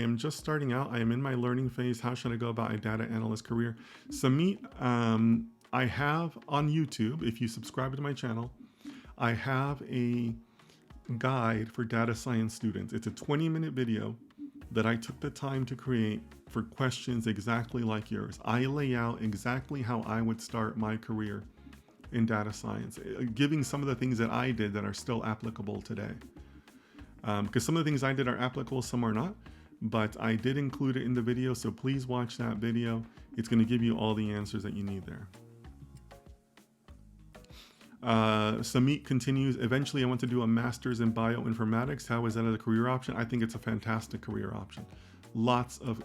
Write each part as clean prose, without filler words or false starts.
I am just starting out. I am in my learning phase. How should I go about a data analyst career? Samit, I have on YouTube, if you subscribe to my channel, I have a guide for data science students. It's a 20-minute video that I took the time to create for questions exactly like yours. I lay out exactly how I would start my career in data science, giving some of the things that I did that are still applicable today. Because some of the things I did are applicable, some are not, but I did include it in the video, so please watch that video. It's going to give you all the answers that you need there. Samit continues, eventually I want to do a master's in bioinformatics. How is that as a career option? I think it's a fantastic career option. Lots of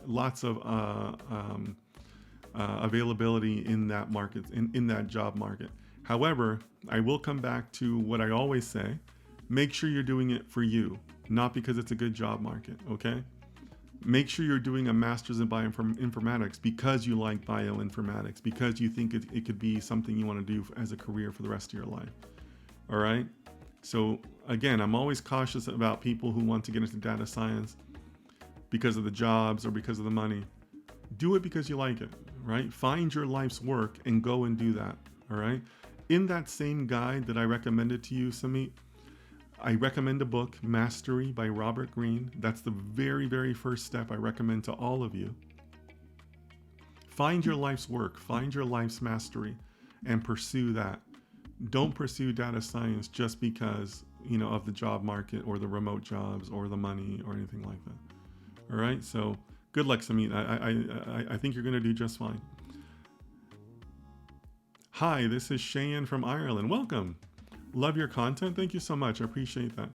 availability in that market, in that job market. However, I will come back to what I always say. Make sure you're doing it for you, not because it's a good job market, okay? Make sure you're doing a master's in bioinformatics because you like bioinformatics, because you think it could be something you want to do as a career for the rest of your life, all right? So again, I'm always cautious about people who want to get into data science because of the jobs or because of the money. Do it because you like it, right? Find your life's work and go and do that, all right? In that same guide that I recommended to you, Samit, I recommend a book, Mastery by Robert Greene. That's the very, very first step I recommend to all of you. Find your life's work, find your life's mastery, and pursue that. Don't pursue data science just because, you know, of the job market or the remote jobs or the money or anything like that. All right, so good luck, Samit. I think you're going to do just fine. Hi, this is Cheyenne from Ireland. Welcome. Love your content. Thank you so much. I appreciate that.